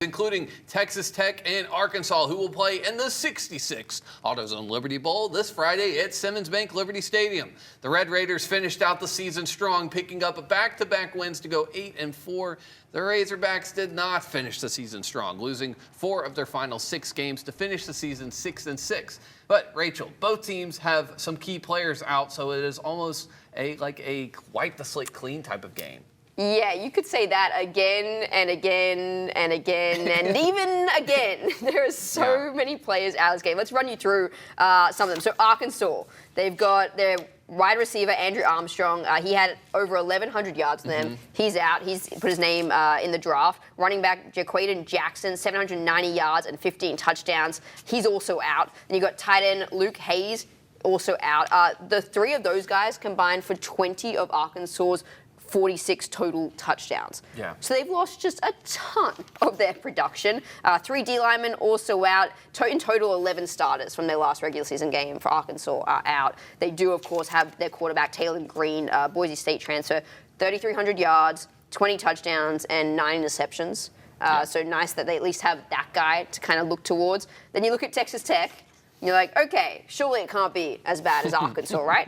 including Texas Tech and Arkansas, who will play in the 66th AutoZone Liberty Bowl this Friday at Simmons Bank Liberty Stadium. The Red Raiders finished out the season strong, picking up a back-to-back wins to go 8-4. The Razorbacks did not finish the season strong, losing 4 of their final 6 games to finish the season 6-6. But Rachel, both teams have some key players out, so it is almost like a wipe the slate clean type of game. Yeah, you could say that again and again and again and even again. There are so many players out of this game. Let's run you through some of them. So Arkansas, they've got their wide receiver, Andrew Armstrong. He had over 1,100 yards in them. He's out. He's put his name in the draft. Running back, Jaquaden Jackson, 790 yards and 15 touchdowns. He's also out. And you got tight end Luke Hayes, also out. The 3 of those guys combined for 20 of Arkansas's 46 total touchdowns. Yeah. So they've lost just a ton of their production. 3 D linemen also out. In total, 11 starters from their last regular season game for Arkansas are out. They do, of course, have their quarterback, Taylor Green, Boise State transfer, 3,300 yards, 20 touchdowns, and 9 interceptions. So nice that they at least have that guy to kind of look towards. Then you look at Texas Tech, and you're like, okay, surely it can't be as bad as Arkansas, right?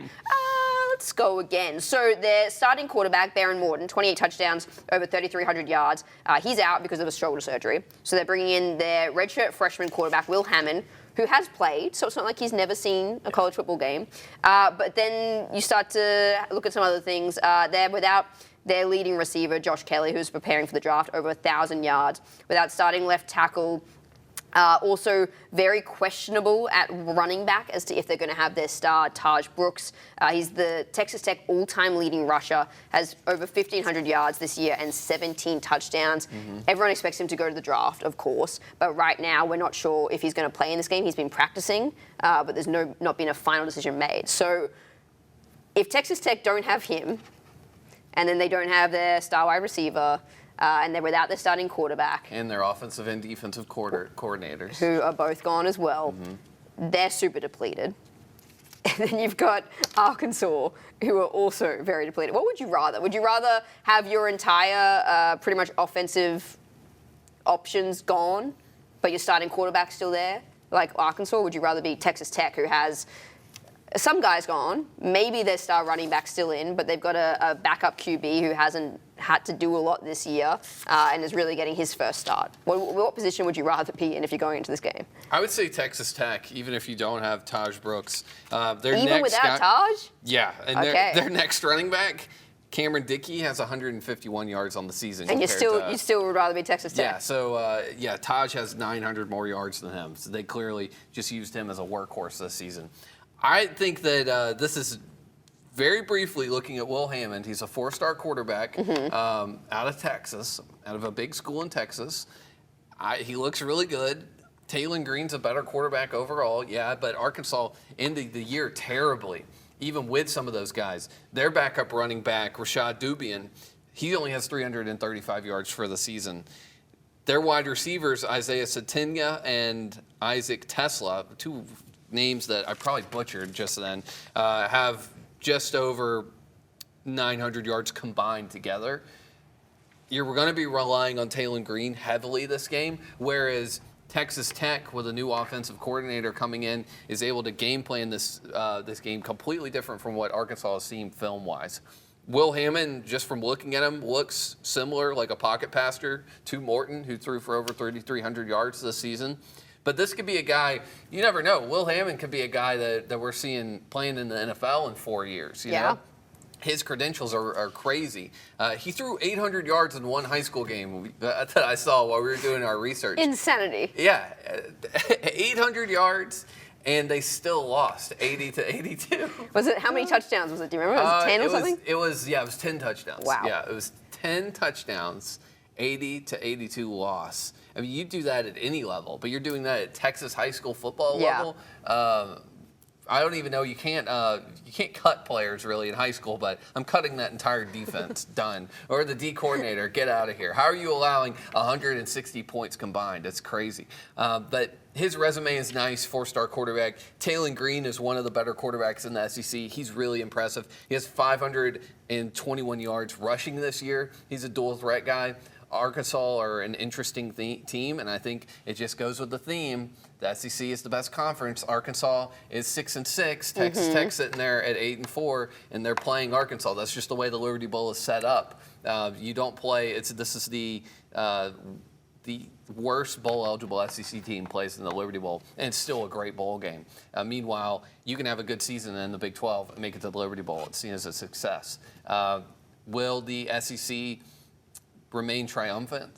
Let's go again. So their starting quarterback, Baron Morton, 28 touchdowns, over 3,300 yards. He's out because of a shoulder surgery. So they're bringing in their redshirt freshman quarterback, Will Hammond, who has played, so it's not like he's never seen a college football game. But then you start to look at some other things. They're without their leading receiver, Josh Kelly, who's preparing for the draft, over 1,000 yards. Without starting left tackle, also very questionable at running back as to if they're going to have their star, Taj Brooks. He's the Texas Tech all-time leading rusher, has over 1,500 yards this year and 17 touchdowns. Everyone expects him to go to the draft, of course, but right now we're not sure if he's going to play in this game. He's been practicing, but there's not been a final decision made. So if Texas Tech don't have him, and then they don't have their star wide receiver, and they're without their starting quarterback. And their offensive and defensive coordinators. Who are both gone as well. They're super depleted. And then you've got Arkansas, who are also very depleted. What would you rather? Would you rather have your entire pretty much offensive options gone, but your starting quarterback still there, like Arkansas? Or would you rather be Texas Tech, who has some guys gone, maybe their star running back still in, but they've got a backup QB who hasn't had to do a lot this year and is really getting his first start? What position would you rather be in if you're going into this game? I would say Texas Tech, even if you don't have Taj Brooks. Even without Taj? Yeah, and Okay. their next running back, Cameron Dickey, has 151 yards on the season. And you still would rather be Texas Tech? Yeah, so Taj has 900 more yards than him. So they clearly just used him as a workhorse this season. I think that this is very briefly looking at Will Hammond. He's a 4-star quarterback out of Texas, out of a big school in Texas. He looks really good. Taylor Green's a better quarterback overall, yeah, but Arkansas ended the year terribly, even with some of those guys. Their backup running back, Rashad Dubian, he only has 335 yards for the season. Their wide receivers, Isaiah Sategna and Isaac Tesla, 2 names that I probably butchered just then, have just over 900 yards combined together. You're going to be relying on Taylor Green heavily this game, whereas Texas Tech, with a new offensive coordinator coming in, is able to game plan this game completely different from what Arkansas has seen film-wise. Will Hammond, just from looking at him, looks similar, like a pocket passer to Morton, who threw for over 3,300 yards this season. But this could be a guy, you never know. Will Hammond could be a guy that we're seeing playing in the NFL in 4 years. You know? His credentials are crazy. He threw 800 yards in one high school game that I saw while we were doing our research. Insanity. Yeah, 800 yards, and they still lost 80-82. Was it, how many touchdowns was it? Do you remember? Was it 10 or something? It was 10 touchdowns. Wow. Yeah, it was 10 touchdowns, 80-82 loss. I mean, you do that at any level, but you're doing that at Texas high school football level. I don't even know, you can't cut players really in high school, but I'm cutting that entire defense. Done. Or the D coordinator, get out of here. How are you allowing 160 points combined? It's crazy. But his resume is nice, 4-star quarterback. Taylor Green is one of the better quarterbacks in the SEC. He's really impressive. He has 521 yards rushing this year. He's a dual threat guy. Arkansas are an interesting team, and I think it just goes with the theme. The SEC is the best conference. Arkansas is 6-6. Texas Tech sitting there at 8-4, and they're playing Arkansas. That's just the way the Liberty Bowl is set up. You don't play. This is the worst bowl-eligible SEC team plays in the Liberty Bowl, and it's still a great bowl game. Meanwhile, you can have a good season in the Big 12 and make it to the Liberty Bowl. It's seen as a success. Will the SEC remain triumphant?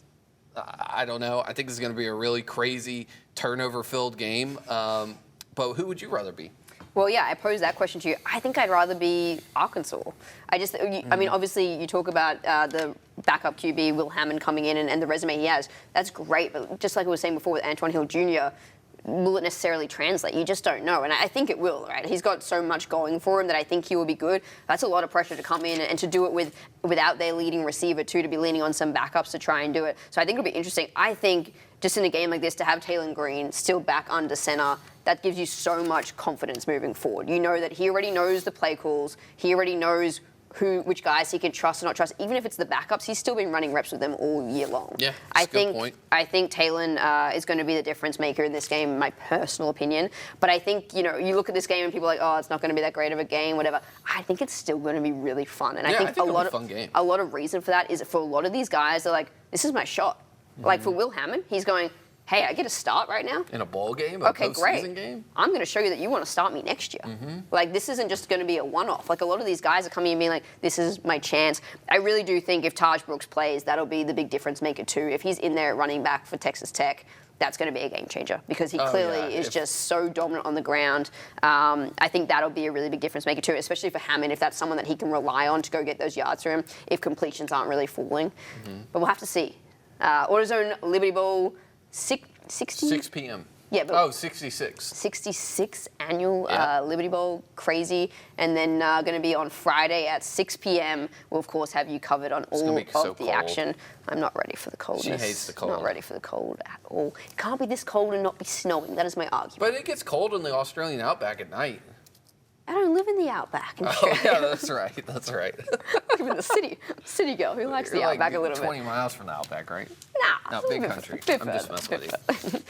I don't know. I think this is going to be a really crazy, turnover-filled game. But who would you rather be? Well, yeah, I posed that question to you. I think I'd rather be Arkansas. I mean, obviously, you talk about the backup QB, Will Hammond, coming in and the resume he has. That's great. But just like I was saying before with Antoine Hill Jr., will it necessarily translate? You just don't know. And I think it will, right? He's got so much going for him that I think he will be good. That's a lot of pressure to come in and to do it without their leading receiver, too, to be leaning on some backups to try and do it. So I think it'll be interesting. I think just in a game like this, to have Taylor Green still back under center, that gives you so much confidence moving forward. You know that he already knows the play calls. He already knows which guys he can trust or not trust. Even if it's the backups, he's still been running reps with them all year long. Yeah, that's a good point. I think Taylor is going to be the difference maker in this game, in my personal opinion. But I think, you look at this game and people are like, oh, it's not going to be that great of a game, whatever. I think it's still going to be really fun. And I think it'll be a fun game. A lot of reason for that is for a lot of these guys, they're like, this is my shot. Like for Will Hammond, he's going, hey, I get a start right now. In a bowl game, postseason game? I'm going to show you that you want to start me next year. Like, this isn't just going to be a one-off. Like, a lot of these guys are coming and being like, this is my chance. I really do think if Taj Brooks plays, that'll be the big difference maker too. If he's in there at running back for Texas Tech, that's going to be a game changer because he clearly is just so dominant on the ground. I think that'll be a really big difference maker too, especially for Hammond, if that's someone that he can rely on to go get those yards for him if completions aren't really falling. But we'll have to see. AutoZone Liberty Bowl, 6 p.m. Yeah, but 66. 66th annual Liberty Bowl, crazy. And then going to be on Friday at 6 p.m. We'll, of course, have you covered on all of the action. I'm not ready for the coldness. She hates the cold. Not ready for the cold at all. It can't be this cold and not be snowing. That is my argument. But it gets cold in the Australian outback at night. I don't live in the outback in Australia. Oh, yeah, that's right. That's right. I live in the city girl who likes the outback a little 20 miles from the outback, right? Nah. No, big country. I'm just messing with you.